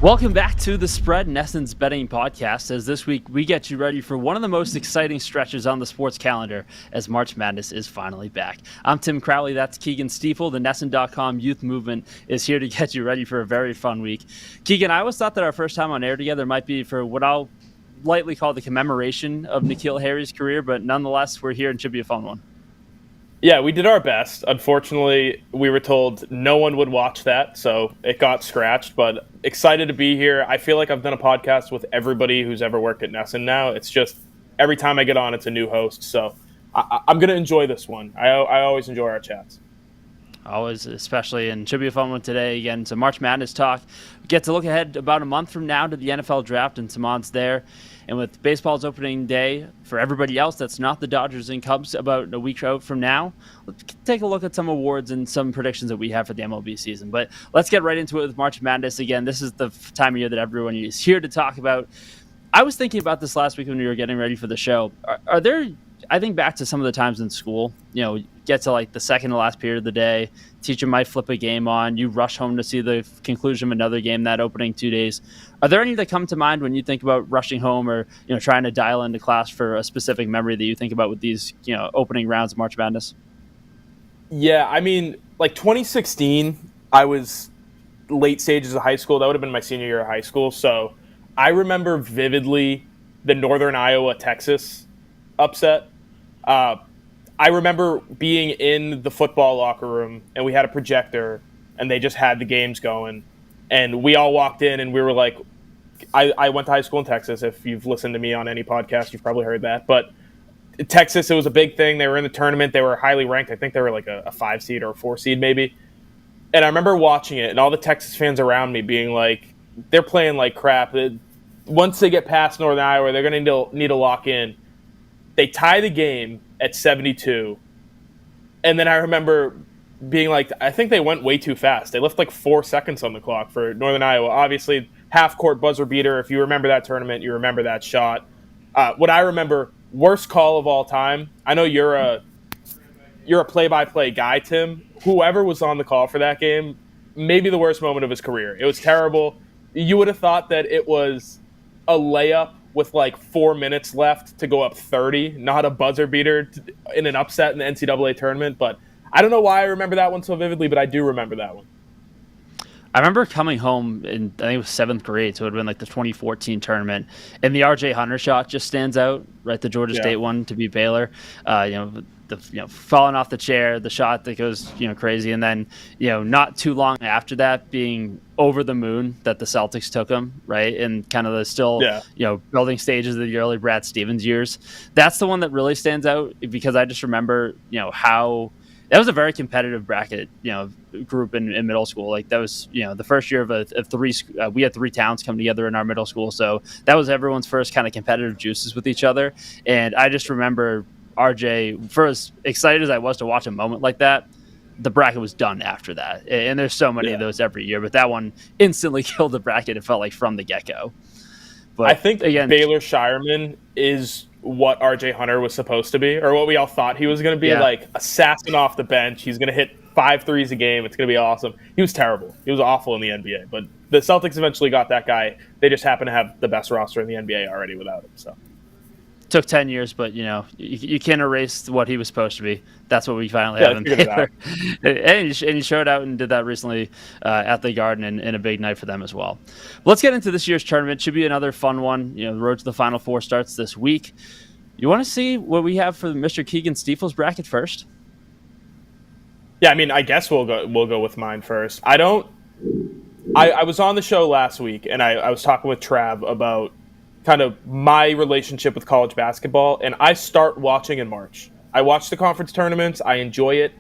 Welcome back to the Spread Nesson's Betting Podcast, as this week we get you ready for one of the most exciting stretches on the sports calendar as March Madness is finally back. I'm Tim Crowley, that's Keagan Stiefel. The Nesson.com youth movement is here to get you ready for a very fun week. Keagan, I always thought that our first time on air together might be for what I'll lightly call the commemoration of N'Keal Harry's career, but nonetheless, we're here and should be a fun one. Yeah, we did our best. Unfortunately, we were told no one would watch that, so it got scratched, but excited to be here. I feel like I've done a podcast with everybody who's ever worked at Nesson now. It's just every time I get on, it's a new host, so I'm going to enjoy this one. I always enjoy our chats. Always, especially, and should be a fun one today. Again, some March Madness talk. We get to look ahead about a month from now to the NFL draft, and Samad's there. And with baseball's opening day, for everybody else that's not the Dodgers and Cubs about a week out from now, let's take a look at some awards and some predictions that we have for the MLB season. But let's get right into it with March Madness. Again, this is the time of year that everyone is here to talk about. I was thinking about this last week when we were getting ready for the show. Are there, I think back to some of the times in school, get to like the second to last period of the day, teacher might flip a game on, you rush home to see the conclusion of another game that opening 2 days. Are there any that come to mind when you think about rushing home or, trying to dial into class for a specific memory that you think about with these, opening rounds of March Madness? Yeah, I mean, like 2016, I was late stages of high school. That would have been my senior year of high school. So I remember vividly the Northern Iowa, Texas upset. I remember being in the football locker room and we had a projector and they just had the games going and we all walked in and we were like, I went to high school in Texas. If you've listened to me on any podcast, you've probably heard that. But Texas, it was a big thing. They were in the tournament. They were highly ranked. I think they were like a 5 seed or a 4 seed maybe. And I remember watching it and all the Texas fans around me being like, they're playing like crap. Once they get past Northern Iowa, they're going to need to lock in. They tie the game at 72. And then I remember being like, I think they went way too fast. They left like 4 seconds on the clock for Northern Iowa. Obviously, half-court buzzer beater. If you remember that tournament, you remember that shot. What I remember, worst call of all time. I know you're a play-by-play guy, Tim. Whoever was on the call for that game, maybe the worst moment of his career. It was terrible. You would have thought that it was a layup with like 4 minutes left to go up 30, not a buzzer beater in an upset in the NCAA tournament. But I don't know why I remember that one so vividly, but I do remember that one. I remember coming home in, I think it was 7th grade, so it would have been like the 2014 tournament, and the R.J. Hunter shot just stands out, right? The Georgia State one to beat Baylor. Falling off the chair, the shot that goes, crazy, and then, not too long after that, being over the moon that the Celtics took him, right? And kind of the still, building stages of the early Brad Stevens years. That's the one that really stands out because I just remember, how that was a very competitive bracket, group in middle school. Like that was, the first year of 3. We had 3 towns come together in our middle school, so that was everyone's first kind of competitive juices with each other. And I just remember RJ, for as excited as I was to watch a moment like that, the bracket was done after that. And there's so many of those every year, but that one instantly killed the bracket. It felt like from the get-go. But I think again, Baylor Shireman is what RJ Hunter was supposed to be, or what we all thought he was going to be, like assassin off the bench. He's going to hit 5 threes a game. It's going to be awesome. He was terrible. He was awful in the NBA, but the Celtics eventually got that guy. They just happen to have the best roster in the NBA already without him. So took 10 years, but you can't erase what he was supposed to be. That's what we finally have in Baylor. And he showed out and did that recently at the Garden in a big night for them as well. But let's get into this year's tournament. Should be another fun one. The road to the Final Four starts this week. You want to see what we have for Mr. Keagan Stiefel's bracket first? Yeah, I mean, I guess we'll go with mine first. I was on the show last week, and I was talking with Trav about kind of my relationship with college basketball, and I start watching in March. I watch the conference tournaments. I enjoy it.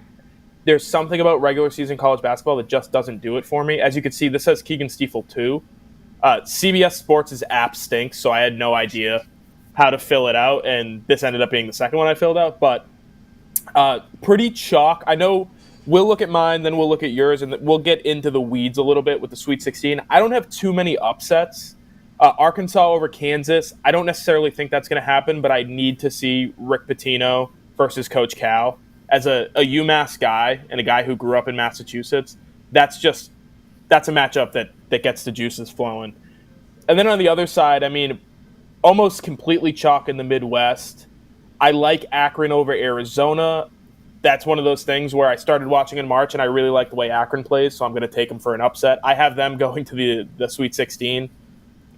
There's something about regular season college basketball that just doesn't do it for me. As you can see, this says Keagan Stiefel 2. CBS Sports' app stinks, so I had no idea how to fill it out, and this ended up being the second one I filled out. But pretty chalk. I know we'll look at mine, then we'll look at yours, and we'll get into the weeds a little bit with the Sweet 16. I don't have too many upsets. Arkansas over Kansas, I don't necessarily think that's going to happen, but I need to see Rick Pitino versus Coach Cal. As a UMass guy and a guy who grew up in Massachusetts, that's that's a matchup that gets the juices flowing. And then on the other side, I mean, almost completely chalk in the Midwest. I like Akron over Arizona. That's one of those things where I started watching in March and I really like the way Akron plays, so I'm going to take them for an upset. I have them going to the Sweet 16.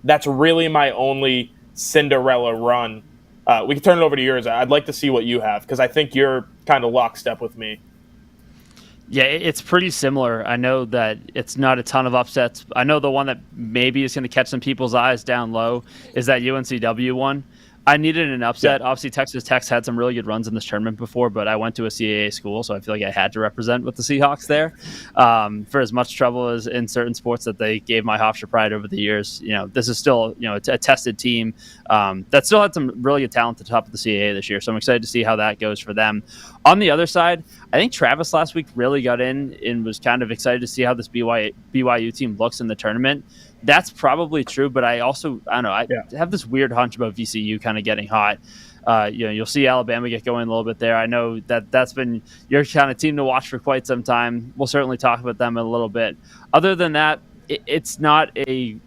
That's really my only Cinderella run. We can turn it over to yours. I'd like to see what you have because I think you're kind of lockstep with me. Yeah, it's pretty similar. I know that it's not a ton of upsets. I know the one that maybe is going to catch some people's eyes down low is that UNCW one. I needed an upset. Yeah. Obviously, Texas Tech's had some really good runs in this tournament before, but I went to a CAA school, so I feel like I had to represent with the Seahawks there. For as much trouble as in certain sports that they gave my Hofstra pride over the years, this is still a tested team that still had some really good talent at the top of the CAA this year. So I'm excited to see how that goes for them. On the other side, I think Travis last week really got in and was kind of excited to see how this BYU team looks in the tournament. That's probably true, but I don't know. I have this weird hunch about VCU kind of getting hot. You'll see Alabama get going a little bit there. I know that's been your kind of team to watch for quite some time. We'll certainly talk about them in a little bit. Other than that, it's not a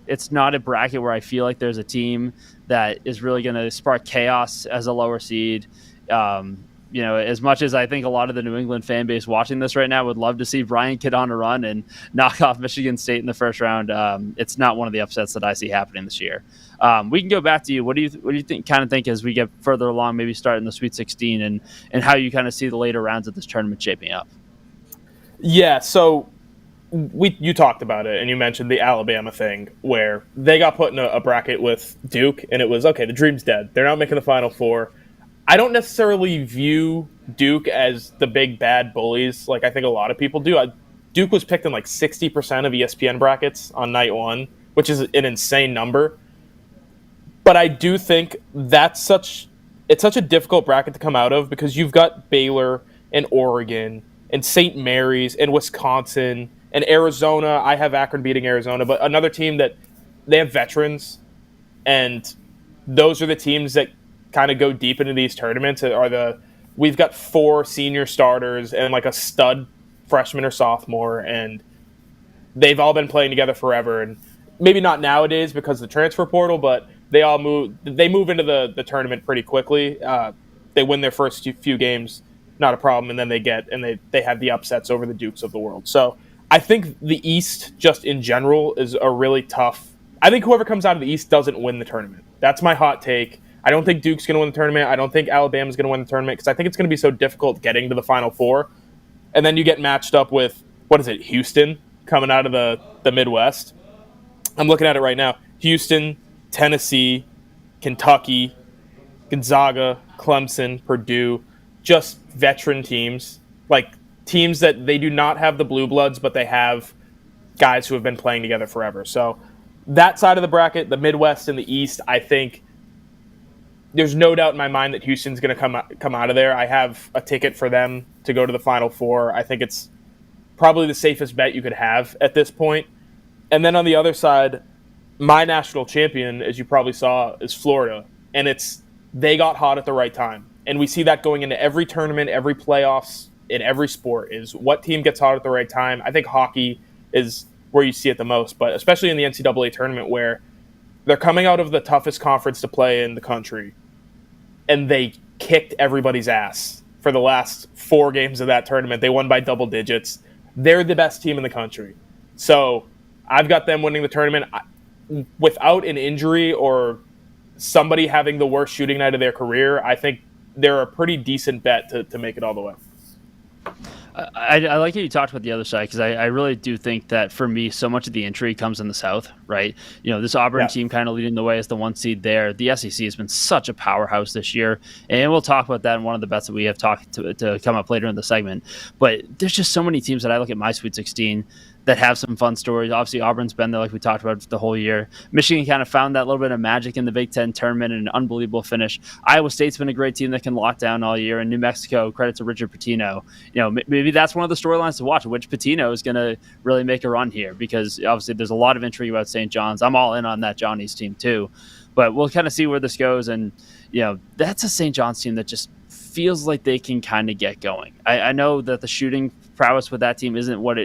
bracket where I feel like there's a team that is really going to spark chaos as a lower seed. As much as I think a lot of the New England fan base watching this right now would love to see Brian Kidd on a run and knock off Michigan State in the first round, it's not one of the upsets that I see happening this year. We can go back to you. What do you think as we get further along, maybe start in the Sweet 16 and how you kind of see the later rounds of this tournament shaping up? Yeah, so you talked about it, and you mentioned the Alabama thing where they got put in a bracket with Duke, and it was, okay, the dream's dead. They're not making the Final Four. I don't necessarily view Duke as the big bad bullies like I think a lot of people do. Duke was picked in like 60% of ESPN brackets on night one, which is an insane number. But I do think it's such a difficult bracket to come out of because you've got Baylor and Oregon and St. Mary's and Wisconsin and Arizona. I have Akron beating Arizona, but another team that they have veterans, and those are the teams that kind of go deep into these tournaments. We've got 4 senior starters and like a stud freshman or sophomore, and they've all been playing together forever. And maybe not nowadays because of the transfer portal, but they move into the tournament pretty quickly. They win their first few games, not a problem, and then they have the upsets over the Dukes of the world. So I think the East, just in general, is a really tough. I think whoever comes out of the East doesn't win the tournament. That's my hot take. I don't think Duke's going to win the tournament. I don't think Alabama's going to win the tournament because I think it's going to be so difficult getting to the Final Four. And then you get matched up with, Houston coming out of the Midwest. I'm looking at it right now. Houston, Tennessee, Kentucky, Gonzaga, Clemson, Purdue, just veteran teams. Like teams that they do not have the blue bloods, but they have guys who have been playing together forever. So that side of the bracket, the Midwest and the East, I think there's no doubt in my mind that Houston's going to come out of there. I have a ticket for them to go to the Final Four. I think it's probably the safest bet you could have at this point. And then on the other side, my national champion, as you probably saw, is Florida. And they got hot at the right time. And we see that going into every tournament, every playoffs, in every sport, is what team gets hot at the right time. I think hockey is where you see it the most, but especially in the NCAA tournament where they're coming out of the toughest conference to play in the country, and they kicked everybody's ass for the last 4 games of that tournament. They won by double digits. They're the best team in the country. So I've got them winning the tournament without an injury or somebody having the worst shooting night of their career. I think they're a pretty decent bet to make it all the way. I like how you talked about the other side because I really do think that for me, so much of the intrigue comes in the South, right? This Auburn team kind of leading the way as the 1 seed there. The SEC has been such a powerhouse this year, and we'll talk about that in one of the bets that we have talked to come up later in the segment. But there's just so many teams that I look at my Sweet 16 that have some fun stories. Obviously, Auburn's been there like we talked about the whole year. Michigan kind of found that little bit of magic in the Big Ten tournament and an unbelievable finish. Iowa State's been a great team that can lock down all year. And New Mexico, credit to Richard Pitino. Maybe that's one of the storylines to watch, which Pitino is going to really make a run here because obviously there's a lot of intrigue about St. John's. I'm all in on that Johnny's team too. But we'll kind of see where this goes. And, that's a St. John's team that just feels like they can kind of get going. I know that the shooting prowess with that team isn't what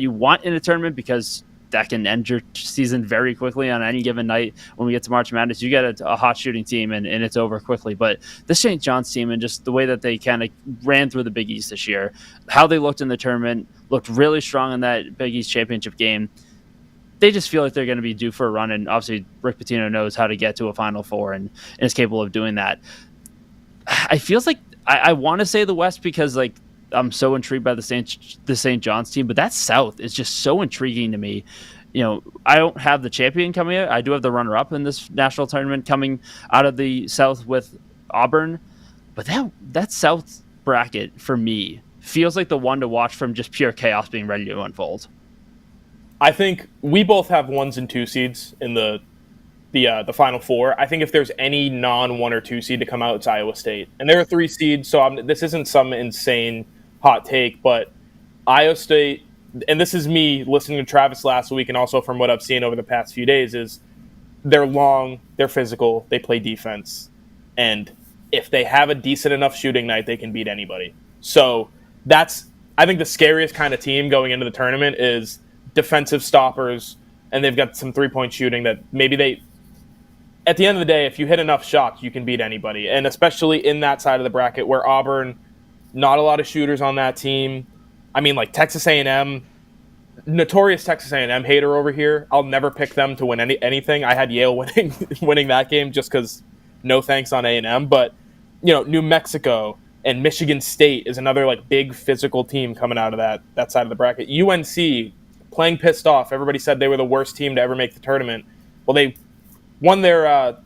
you want in a tournament, because that can end your season very quickly on any given night. When we get to March Madness, you get a hot shooting team and it's over quickly. But the St. John's team, and just the way that they kind of ran through the Big East this year, how they looked in the tournament, looked really strong in that Big East championship game. They just feel like they're going to be due for a run, and obviously Rick Pitino knows how to get to a Final Four and is capable of doing that. I feels like I want to say the West, because like I'm so intrigued by the St. John's team, but that South is just so intriguing to me. I don't have the champion coming out. I do have the runner-up in this national tournament coming out of the South with Auburn, but that South bracket for me feels like the one to watch from just pure chaos being ready to unfold. I think we both have 1s and 2 seeds in the Final Four. I think if there's any non-1 or 2 seed to come out, it's Iowa State, and they're a 3 seed. So this isn't some insane hot take, but Iowa State, and this is me listening to Travis last week, and also from what I've seen over the past few days, is they're long, they're physical, they play defense, and if they have a decent enough shooting night, they can beat anybody. So that's, I think, the scariest kind of team going into the tournament is defensive stoppers, and they've got some 3-point shooting that maybe at the end of the day, if you hit enough shots, you can beat anybody. And especially in that side of the bracket where Auburn, not a lot of shooters on that team. I mean, like Texas A&M, notorious Texas A&M hater over here. I'll never pick them to win anything. I had Yale winning that game just because no thanks on A&M. But, New Mexico and Michigan State is another like big physical team coming out of that side of the bracket. UNC playing pissed off. Everybody said they were the worst team to ever make the tournament. Well, they won their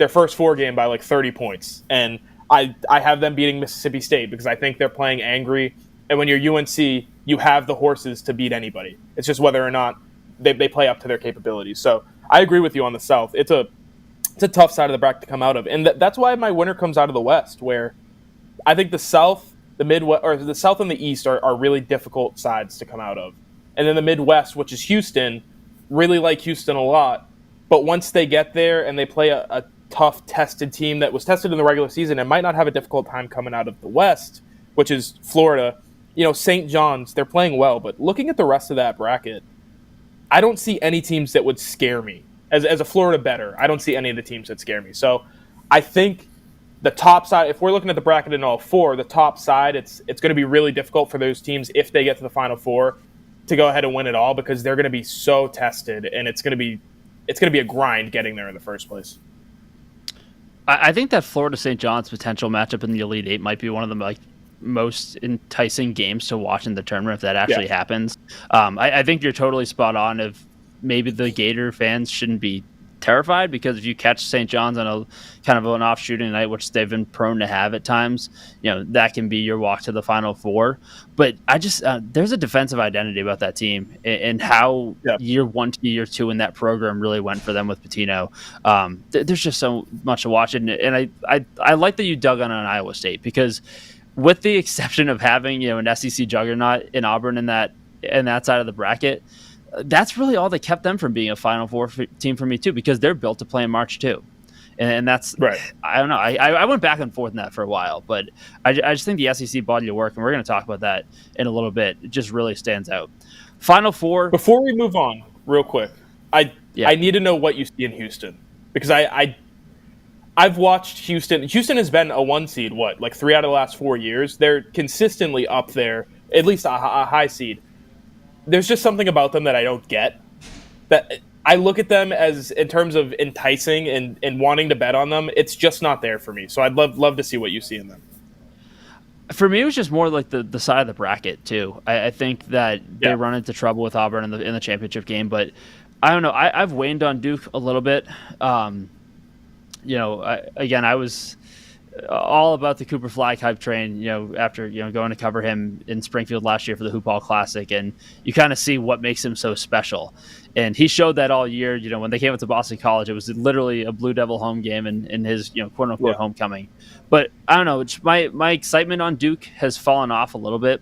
first 4 game by like 30 points. And I have them beating Mississippi State because I think they're playing angry. And when you're UNC, you have the horses to beat anybody. It's just whether or not they play up to their capabilities. So I agree with you on the South. It's a tough side of the bracket to come out of. And that's why my winner comes out of the West, where I think the South, the Midwest, or the South and the East are really difficult sides to come out of. And then the Midwest, which is Houston, really like Houston a lot. But once they get there and they play a tough, tested team that was tested in the regular season and might not have a difficult time coming out of the West, which is Florida, St. John's, they're playing well. But looking at the rest of that bracket, I don't see any teams that would scare me. As a Florida bettor, I don't see any of the teams that scare me. So I think the top side, if we're looking at the bracket in all 4, the top side, it's going to be really difficult for those teams, if they get to the Final Four, to go ahead and win it all, because they're going to be so tested, and it's going to be a grind getting there in the first place. I think that Florida St. John's potential matchup in the Elite Eight might be one of the most enticing games to watch in the tournament if that actually happens. I think you're totally spot on. If maybe the Gator fans shouldn't be terrified, because if you catch St. John's on a kind of an off shooting night, which they've been prone to have at times, that can be your walk to the Final Four. But I just there's a defensive identity about that team, and how year 1 to year 2 in that program really went for them with Pitino. There's just so much to watch, and I like that you dug on Iowa State, because with the exception of having an SEC juggernaut in Auburn in that side of the bracket, that's really all that kept them from being a Final Four team for me too, because they're built to play in March too. And that's right. I don't know. I went back and forth in that for a while, but I just think the SEC body of work, and we're going to talk about that in a little bit, it just really stands out. Final Four. Before we move on, real quick, I need to know what you see in Houston, because I've watched Houston. Houston has been a 1 seed, like 3 out of the last 4 years. They're consistently up there, at least a high seed. There's just something about them that I don't get. That I look at them as, in terms of enticing and wanting to bet on them, it's just not there for me. So I'd love to see what you see in them. For me, it was just more like the side of the bracket too. I think that they run into trouble with Auburn in the championship game, but I don't know. I've waned on Duke a little bit. I was all about the Cooper Flag hype train, after, going to cover him in Springfield last year for the Hoop Ball Classic, and you kind of see what makes him so special. And he showed that all year. When they came up to Boston College, it was literally a Blue Devil home game in his, quote unquote homecoming. But I don't know, it's my excitement on Duke has fallen off a little bit.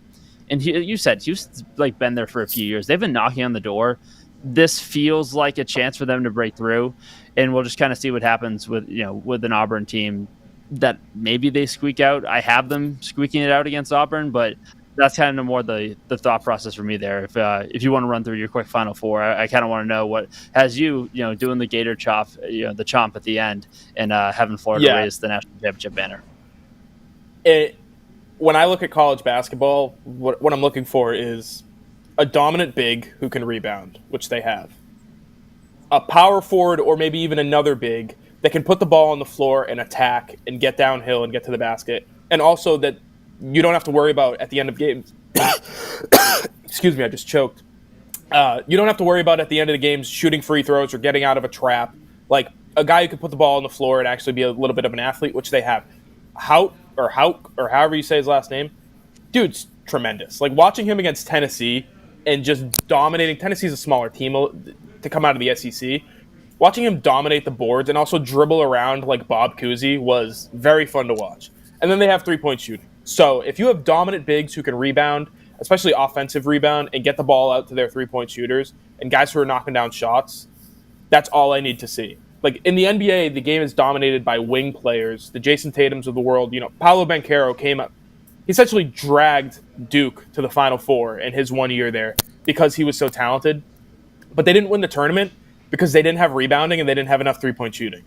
And you said Houston's been there for a few years. They've been knocking on the door. This feels like a chance for them to break through, and we'll just kind of see what happens with an Auburn team that maybe they squeak out. I have them squeaking it out against Auburn, but that's kind of more the thought process for me there. If you want to run through your quick Final Four, I kind of want to know what has you doing the Gator chop, the chomp at the end, and having Florida raise the national championship banner. When I look at college basketball, what I'm looking for is a dominant big who can rebound, which they have. A power forward or maybe even another big that can put the ball on the floor and attack and get downhill and get to the basket. And also that you don't have to worry about at the end of games. Excuse me, I just choked. You don't have to worry about at the end of the games shooting free throws or getting out of a trap. Like a guy who can put the ball on the floor and actually be a little bit of an athlete, which they have. Hauk or however you say his last name, dude's tremendous. Like watching him against Tennessee and just dominating. Tennessee's a smaller team to come out of the SEC. Watching him dominate the boards and also dribble around like Bob Cousy was very fun to watch. And then they have three-point shooting. So if you have dominant bigs who can rebound, especially offensive rebound, and get the ball out to their three-point shooters, and guys who are knocking down shots, that's all I need to see. Like in the NBA, the game is dominated by wing players, the Jason Tatums of the world. Paolo Banchero came up. He essentially dragged Duke to the Final Four in his 1 year there because he was so talented. But they didn't win the tournament because they didn't have rebounding and they didn't have enough three-point shooting.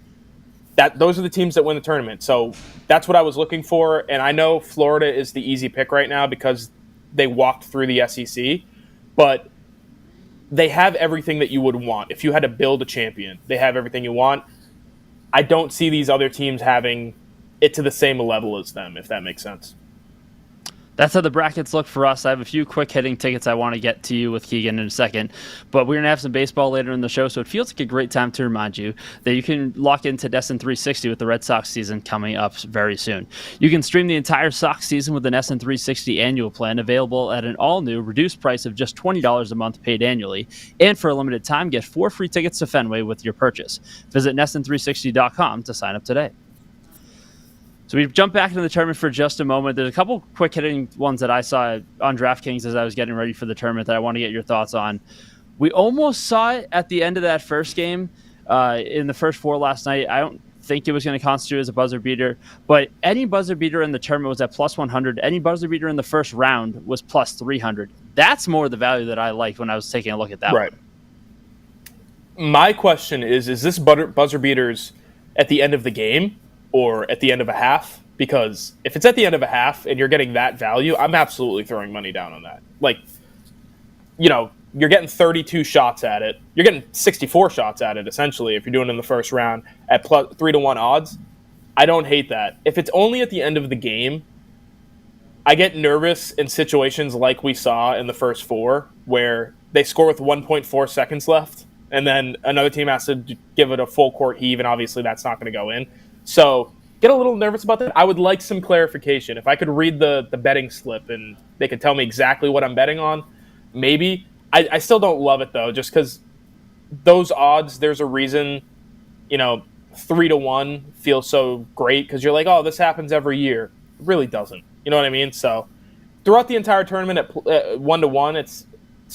Those are the teams that win the tournament. So that's what I was looking for. And I know Florida is the easy pick right now because they walked through the SEC. But they have everything that you would want. If you had to build a champion, they have everything you want. I don't see these other teams having it to the same level as them, if that makes sense. That's how the brackets look for us. I have a few quick hitting tickets I want to get to you with Keagan in a second, but we're going to have some baseball later in the show, so it feels like a great time to remind you that you can lock into NESN 360 with the Red Sox season coming up very soon. You can stream the entire Sox season with the NESN 360 annual plan, available at an all-new reduced price of just $20 a month paid annually, and for a limited time, get 4 free tickets to Fenway with your purchase. Visit NESN360.com to sign up today. So we jump back into the tournament for just a moment. There's a couple quick hitting ones that I saw on DraftKings as I was getting ready for the tournament that I want to get your thoughts on. We almost saw it at the end of that first game in the first 4 last night. I don't think it was going to constitute as a buzzer beater, but any buzzer beater in the tournament was at plus 100. Any buzzer beater in the first round was plus 300. That's more the value that I liked when I was taking a look at that one. My question is this buzzer beaters at the end of the game or at the end of a half? Because if it's at the end of a half and you're getting that value, I'm absolutely throwing money down on that. Like, you're getting 32 shots at it. You're getting 64 shots at it, essentially, if you're doing it in the first round at plus 3-1 odds. I don't hate that. If it's only at the end of the game, I get nervous in situations like we saw in the first 4, where they score with 1.4 seconds left, and then another team has to give it a full court heave, and obviously that's not going to go in. So get a little nervous about that. I would like some clarification. If I could read the betting slip and they could tell me exactly what I'm betting on, maybe. I still don't love it, though, just because those odds, there's a reason, 3-1 feels so great because you're like, oh, this happens every year. It really doesn't. You know what I mean? So throughout the entire tournament at 1-1, it's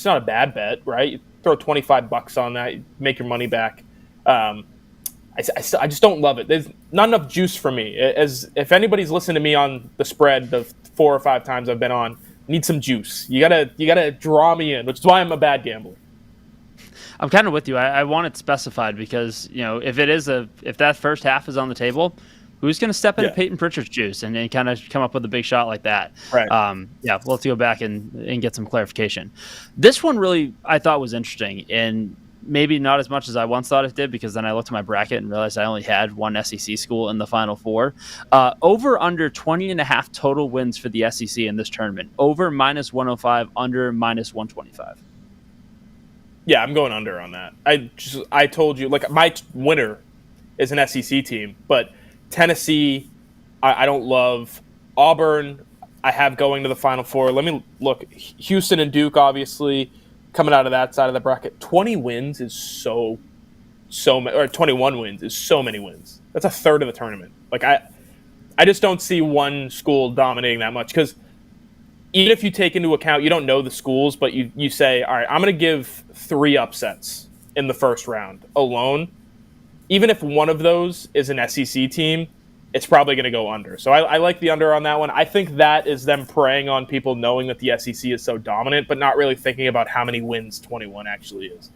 not a bad bet, right? You throw $25 on that, you make your money back. I just don't love it. There's not enough juice for me. If anybody's listened to me on the spread the 4 or 5 times I've been on, need some juice. You gotta draw me in, which is why I'm a bad gambler. I'm kind of with you. I want it specified because if that first half is on the table, who's going to step into Peyton Pritchard's juice and kind of come up with a big shot like that? Right. We'll have to go back and get some clarification. This one really I thought was interesting, and maybe not as much as I once thought it did, because then I looked at my bracket and realized I only had one SEC school in the Final Four. Over under 20.5 total wins for the SEC in this tournament. Over minus 105, under minus 125. Yeah, I'm going under on that. I told you, like, my winner is an SEC team, but Tennessee, I don't love. Auburn, I have going to the Final Four. Let me look. Houston and Duke, obviously, coming out of that side of the bracket. 20 wins is so or 21 wins is so many wins. That's a third of the tournament. Like, I just don't see one school dominating that much, because even if you take into account, you don't know the schools, but you say, all right, I'm going to give 3 upsets in the first round alone. Even if one of those is an SEC team, it's probably going to go under. So I like the under on that one. I think that is them preying on people knowing that the SEC is so dominant, but not really thinking about how many wins 21 actually is.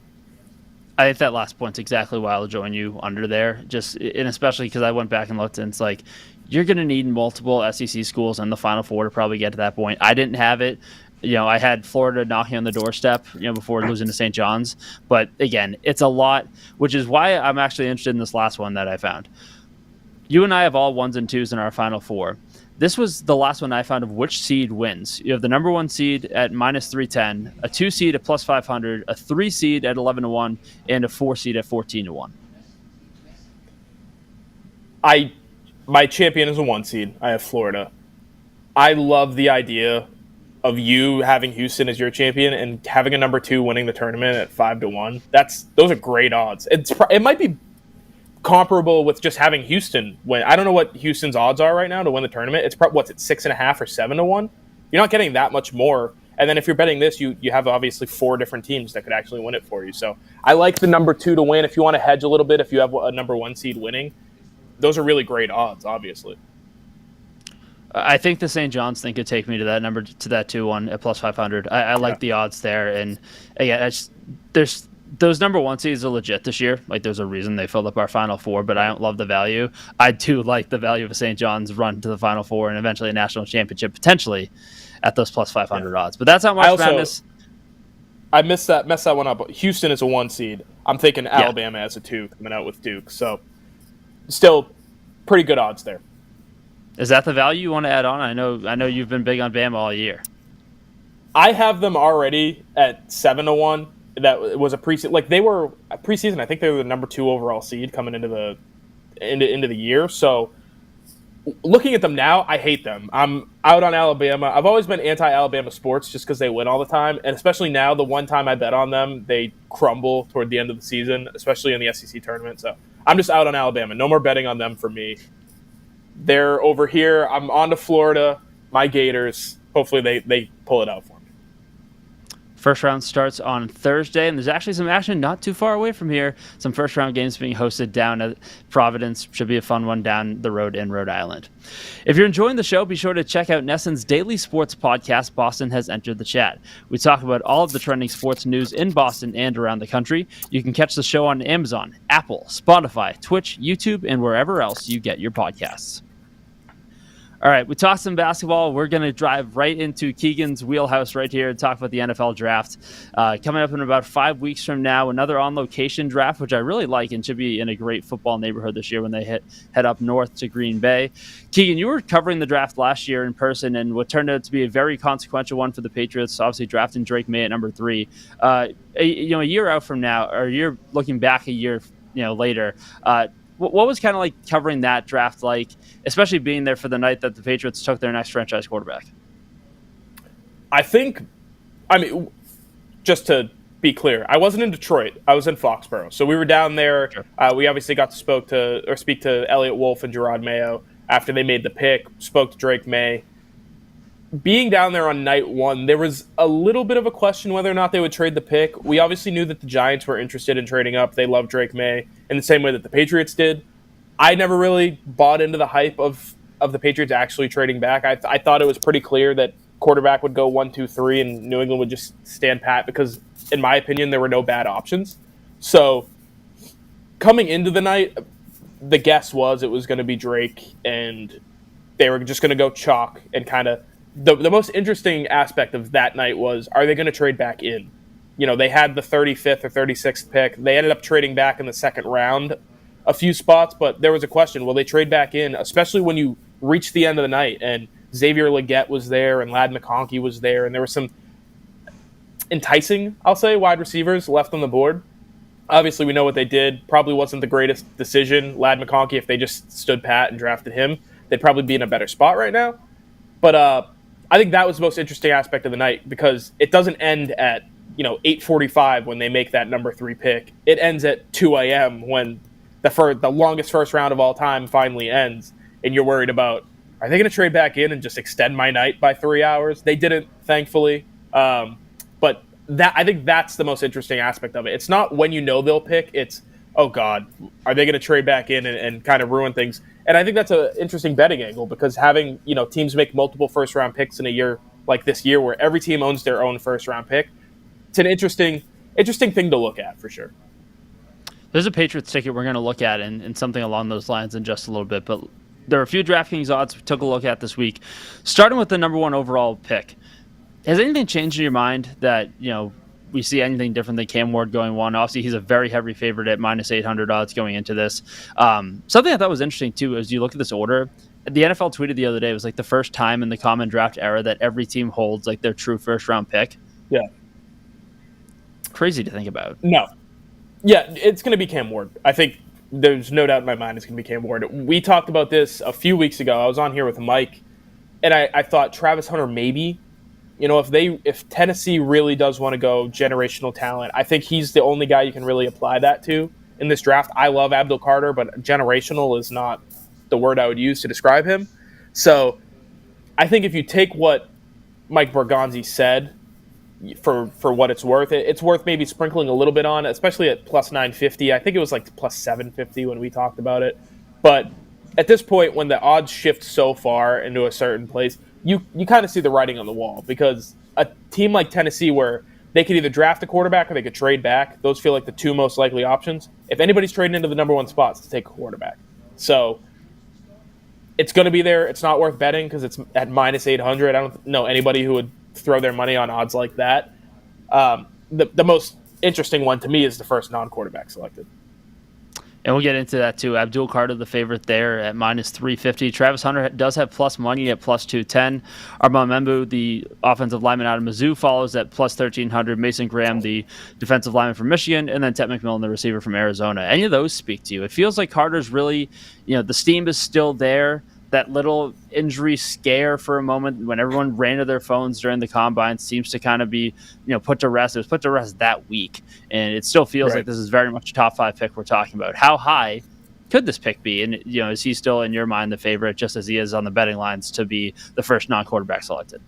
I think that last point's exactly why I'll join you under there. And especially because I went back and looked, and it's like you're going to need multiple SEC schools in the Final Four to probably get to that point. I didn't have it. I had Florida knocking on the doorstep, before losing to St. John's. But again, it's a lot, which is why I'm actually interested in this last one that I found. You and I have all 1s and 2s in our Final Four. This was the last one I found of which seed wins. You have the number 1 seed at -310, a 2 seed at +500, a 3 seed at 11-1, and a 4 seed at 14-1. My champion is a 1 seed. I have Florida. I love the idea of you having Houston as your champion and having a number 2 winning the tournament at 5-1. Those are great odds. It might be comparable with just having Houston win. I don't know what Houston's odds are right now to win the tournament. It's probably, what's it, 6.5 or 7-1? You're not getting that much more. And then if you're betting this, you have obviously 4 different teams that could actually win it for you. So I like the number 2 to win. If you want to hedge a little bit, if you have a number 1 seed winning, those are really great odds, obviously. I think the St. John's thing could take me to that number, to that 2-1 at +500. I like the odds there. And again, there's those number 1 seeds are legit this year. Like, there's a reason they filled up our Final Four, but I don't love the value. I do like the value of a St. John's run to the Final Four and eventually a national championship, potentially, at those +500 odds. But that's not March Madness. I messed that one up. Houston is a 1 seed. I'm thinking Alabama as a 2 coming out with Duke. So still pretty good odds there. Is that the value you want to add on? I know you've been big on Bama all year. I have them already at 7-1. That was a preseason. Like, they were a preseason. I think they were the number 2 overall seed coming into the year. So looking at them now, I hate them. I'm out on Alabama. I've always been anti-Alabama sports just because they win all the time, and especially now, the one time I bet on them, they crumble toward the end of the season, especially in the SEC tournament. So I'm just out on Alabama. No more betting on them for me. They're over here. I'm on to Florida. My Gators. Hopefully they pull it out for me. First round starts on Thursday, and there's actually some action not too far away from here. Some first round games being hosted down at Providence. Should be a fun one down the road in Rhode Island. If you're enjoying the show, be sure to check out Nesson's daily sports podcast, Boston Has Entered the Chat. We talk about all of the trending sports news in Boston and around the country. You can catch the show on Amazon, Apple, Spotify, Twitch, YouTube, and wherever else you get your podcasts. All right, we talked some basketball. We're going to drive right into Keagan's wheelhouse right here and talk about the NFL draft. Coming up in about 5 weeks from now, another on-location draft, which I really like and should be in a great football neighborhood this year when they head up north to Green Bay. Keagan, you were covering the draft last year in person and what turned out to be a very consequential one for the Patriots, obviously drafting Drake May at number 3. A year out from now, or you're looking back a year later, what was kind of like covering that draft like, especially being there for the night that the Patriots took their next franchise quarterback? Just to be clear, I wasn't in Detroit. I was in Foxborough. So we were down there. Sure. We obviously got to speak to Elliott Wolf and Gerard Mayo after they made the pick, spoke to Drake May. Being down there on night 1, there was a little bit of a question whether or not they would trade the pick. We obviously knew that the Giants were interested in trading up. They love Drake May in the same way that the Patriots did. I never really bought into the hype of the Patriots actually trading back. I thought it was pretty clear that quarterback would go 1, 2, 3, and New England would just stand pat because, in my opinion, there were no bad options. So coming into the night, the guess was it was going to be Drake, and they were just going to go chalk and kind of the most interesting aspect of that night was, are they going to trade back in? They had the 35th or 36th pick. They ended up trading back in the second round a few spots, but there was a question, will they trade back in, especially when you reach the end of the night and Xavier Legette was there and Ladd McConkey was there, and there were some enticing, I'll say, wide receivers left on the board. Obviously, we know what they did. Probably wasn't the greatest decision. Ladd McConkey, if they just stood pat and drafted him, they'd probably be in a better spot right now. But I think that was the most interesting aspect of the night because it doesn't end at 8:45 when they make that number 3 pick. It ends at 2 a.m. when the longest first round of all time finally ends, and you're worried about, are they going to trade back in and just extend my night by 3 hours? They didn't, thankfully. But I think that's the most interesting aspect of it. It's not when they'll pick, it's oh God, are they going to trade back in and kind of ruin things? And I think that's an interesting betting angle because having teams make multiple first round picks in a year like this year, where every team owns their own first round pick, it's an interesting thing to look at for sure. There's a Patriots ticket we're going to look at and something along those lines in just a little bit, but there are a few DraftKings odds we took a look at this week, starting with the number one overall pick. Has anything changed in your mind that, we see anything different than Cam Ward going one? Obviously, he's a very heavy favorite at minus 800 odds going into this. Something I thought was interesting, too, as you look at this order, the NFL tweeted the other day, it was like the first time in the common draft era that every team holds like their true first-round pick. Yeah. Crazy to think about. No. Yeah, it's going to be Cam Ward. I think there's no doubt in my mind it's going to be Cam Ward. We talked about this a few weeks ago. I was on here with Mike, and I thought Travis Hunter maybe. If Tennessee really does want to go generational talent, I think he's the only guy you can really apply that to in this draft. I love Abdul Carter, but generational is not the word I would use to describe him. So I think if you take what Mike Bergonzi said for what it's worth maybe sprinkling a little bit on, especially at plus 950. I think it was like plus 750 when we talked about it. But at this point, when the odds shift so far into a certain place, you kind of see the writing on the wall, because a team like Tennessee, where they could either draft a quarterback or they could trade back, those feel like the two most likely options. If anybody's trading into the number one spots, to take a quarterback. So it's going to be there. It's not worth betting because it's at minus 800. I don't know anybody who would throw their money on odds like that. The most interesting one to me is the first non-quarterback selected. And we'll get into that too. Abdul Carter, the favorite there at minus 350. Travis Hunter does have plus money at plus 210. Armand Membu, the offensive lineman out of Mizzou, follows at plus 1300. Mason Graham, the defensive lineman from Michigan, and then Ted McMillan, the receiver from Arizona. Any of those speak to you? It feels like Carter's really, the steam is still there. That little injury scare for a moment when everyone ran to their phones during the combine seems to kind of be, put to rest. It was put to rest that week, and it still feels like this is very much a top 5 pick we're talking about. How high could this pick be? And, is he still in your mind the favorite, just as he is on the betting lines, to be the first non-quarterback selected?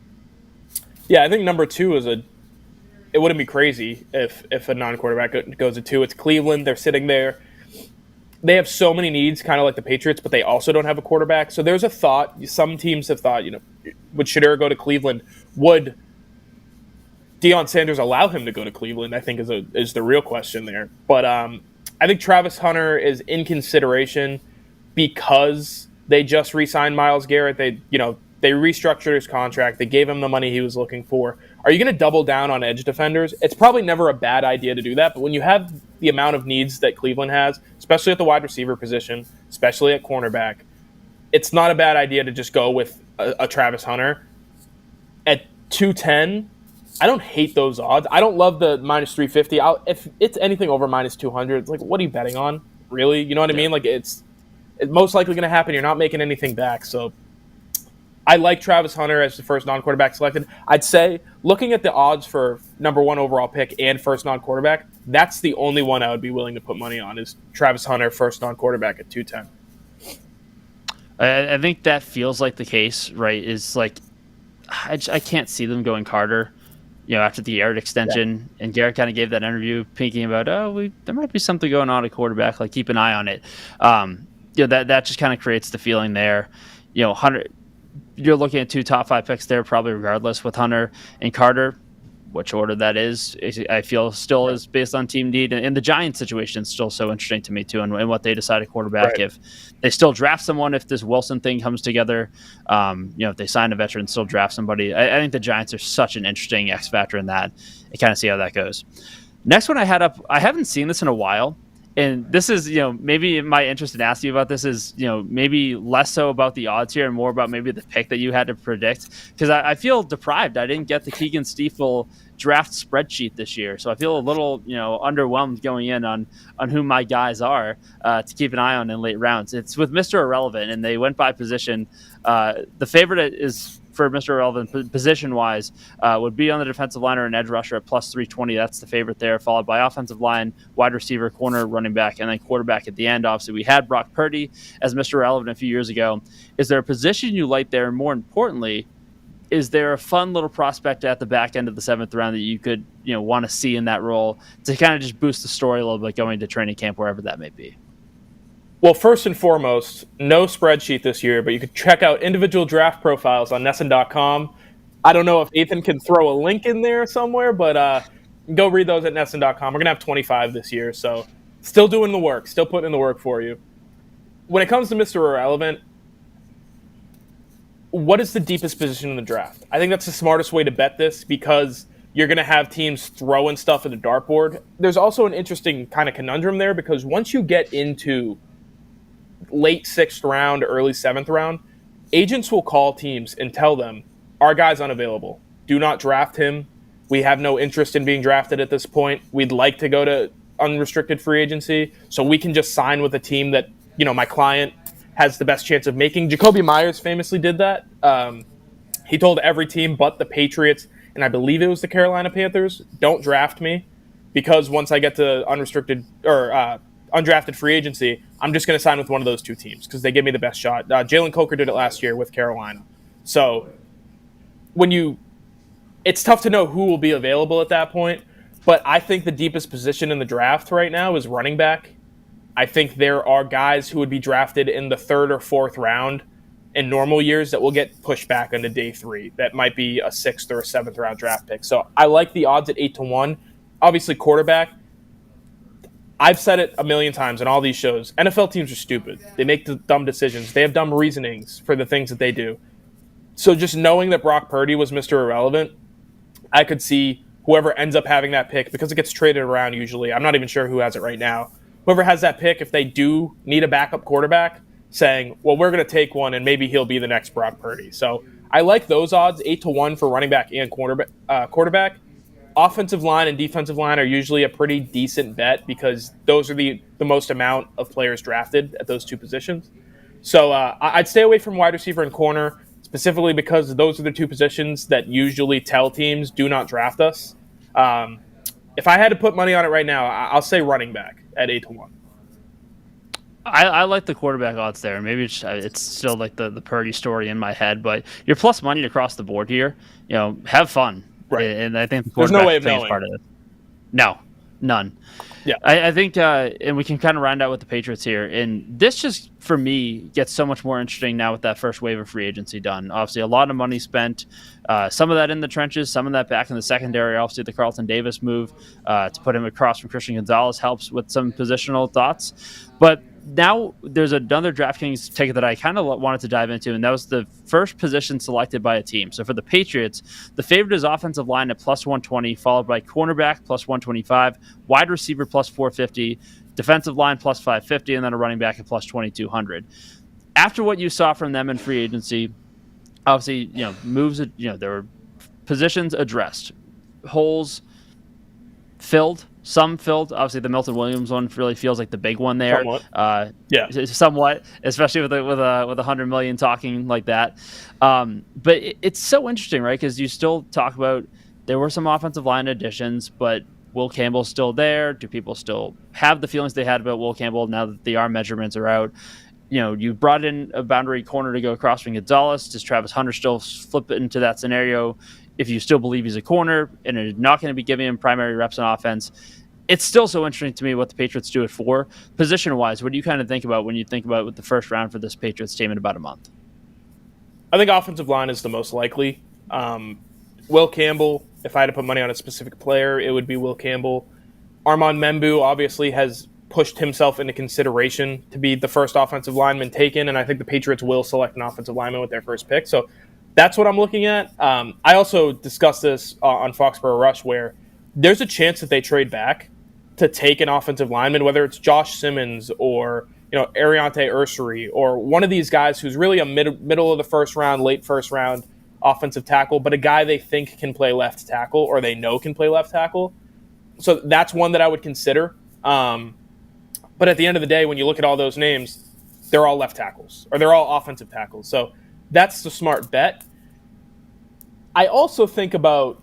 Yeah, I think number 2 is it wouldn't be crazy if a non-quarterback goes to 2. It's Cleveland. They're sitting there. They have so many needs, kind of like the Patriots, but they also don't have a quarterback. So there's a thought. Some teams have thought, would Shedeur go to Cleveland? Would Deion Sanders allow him to go to Cleveland? I think is the real question there. But I think Travis Hunter is in consideration because they just re-signed Myles Garrett. They restructured his contract. They gave him the money he was looking for. Are you going to double down on edge defenders? It's probably never a bad idea to do that, but when you have the amount of needs that Cleveland has, especially at the wide receiver position, especially at cornerback, it's not a bad idea to just go with a Travis Hunter. At 210, I don't hate those odds. I don't love the minus 350. If it's anything over minus 200, it's like, what are you betting on? Really? You know what I mean? Like, it's most likely going to happen. You're not making anything back, so I like Travis Hunter as the first non-quarterback selected. I'd say, looking at the odds for number 1 overall pick and first non-quarterback, that's the only one I would be willing to put money on, is Travis Hunter, first non-quarterback at 210. I think that feels like the case, right? Is like, I can't see them going Carter, after the Garrett extension. Yeah. And Garrett kind of gave that interview thinking about, there might be something going on at quarterback, like keep an eye on it. That just kind of creates the feeling there. Hunter, you're looking at 2 top 5 picks there, probably regardless, with Hunter and Carter. Which order that is, I feel still is based on team need. And the Giants situation is still so interesting to me, too, and what they decide at quarterback. Right. If they still draft someone, if this Wilson thing comes together, if they sign a veteran, still draft somebody. I think the Giants are such an interesting X factor in that, and kind of see how that goes. Next one I had up, I haven't seen this in a while. And this is, maybe my interest in asking you about this is, maybe less so about the odds here and more about maybe the pick that you had to predict. Because I feel deprived. I didn't get the Keagan Stiefel draft spreadsheet this year. So I feel a little, underwhelmed going in on who my guys are to keep an eye on in late rounds. It's with Mr. Irrelevant, and they went by position. The favorite is for Mr. Irrelevant position-wise would be on the defensive line or an edge rusher at plus 320. That's the favorite there, followed by offensive line, wide receiver, corner, running back, and then quarterback at the end. Obviously, we had Brock Purdy as Mr. Irrelevant a few years ago. Is there a position you like there? And more importantly, is there a fun little prospect at the back end of the 7th round that you could, want to see in that role to kind of just boost the story a little bit going to training camp, wherever that may be? Well, first and foremost, no spreadsheet this year, but you could check out individual draft profiles on NESN.com. I don't know if Ethan can throw a link in there somewhere, but go read those at NESN.com. We're going to have 25 this year, so still doing the work, still putting in the work for you. When it comes to Mr. Irrelevant, what is the deepest position in the draft? I think that's the smartest way to bet this because you're going to have teams throwing stuff at the dartboard. There's also an interesting kind of conundrum there because once you get into late 6th round, early 7th round, agents will call teams and tell them, our guy's unavailable. Do not draft him. We have no interest in being drafted at this point. We'd like to go to unrestricted free agency so we can just sign with a team that, my client has the best chance of making. Jacoby Myers famously did that. He told every team but the Patriots, and I believe it was the Carolina Panthers, don't draft me because once I get to unrestricted or undrafted free agency, I'm just going to sign with one of those two teams because they give me the best shot. Jalen Coker did it last year with Carolina. So it's tough to know who will be available at that point, but I think the deepest position in the draft right now is running back. I think there are guys who would be drafted in the 3rd or 4th round in normal years that will get pushed back into day 3. That might be a 6th or a 7th round draft pick. So I like the odds at 8-1. Obviously, quarterback. I've said it a million times in all these shows. NFL teams are stupid. They make dumb decisions. They have dumb reasonings for the things that they do. So just knowing that Brock Purdy was Mr. Irrelevant, I could see whoever ends up having that pick, because it gets traded around usually. I'm not even sure who has it right now. Whoever has that pick, if they do need a backup quarterback, saying, well, we're going to take one and maybe he'll be the next Brock Purdy. So I like those odds, 8-1 for running back and quarterback. Offensive line and defensive line are usually a pretty decent bet because those are the most amount of players drafted at those two positions. So I'd stay away from wide receiver and corner, specifically because those are the two positions that usually tell teams do not draft us. If I had to put money on it right now, I'll say running back at 8-1. I like the quarterback odds there. Maybe it's still like the Purdy story in my head, but you're plus money across the board here. Have fun. Right. And I think the there's no way of thing knowing. Is part of it. No, none. Yeah. I think, and we can kind of round out with the Patriots here. And this just, for me, gets so much more interesting now with that first wave of free agency done. Obviously, a lot of money spent. Some of that in the trenches, some of that back in the secondary. Obviously, the Carlton Davis move to put him across from Christian Gonzalez helps with some positional thoughts. But now there's another DraftKings ticket that I kind of wanted to dive into, and that was the first position selected by a team. So for the Patriots, the favorite is offensive line at plus 120, followed by cornerback plus 125, wide receiver plus 450, defensive line plus 550, and then a running back at plus 2200. After what you saw from them in free agency, obviously, moves, there were positions addressed, holes filled. Some filled. Obviously, the Milton Williams one really feels like the big one there. Somewhat. Somewhat, especially with $100 million talking like that. But it's so interesting, right? Because you still talk about there were some offensive line additions, but Will Campbell's still there. Do people still have the feelings they had about Will Campbell now that the arm measurements are out? You brought in a boundary corner to go across from Gonzalez. Does Travis Hunter still flip into that scenario? If you still believe he's a corner and are not going to be giving him primary reps on offense, it's still so interesting to me what the Patriots do it for. Position-wise, what do you kind of think about when you think about with the first round for this Patriots team in about a month? I think offensive line is the most likely. Will Campbell, if I had to put money on a specific player, it would be Will Campbell. Armand Membu obviously has pushed himself into consideration to be the first offensive lineman taken, and I think the Patriots will select an offensive lineman with their first pick. So that's what I'm looking at. I also discussed this on Foxborough Rush, where there's a chance that they trade back to take an offensive lineman, whether it's Josh Simmons or Ariante Ursary or one of these guys who's really a middle of the first round, late first round offensive tackle, but a guy they think can play left tackle or they know can play left tackle. So that's one that I would consider. But at the end of the day, when you look at all those names, they're all left tackles or they're all offensive tackles. So that's the smart bet. I also think about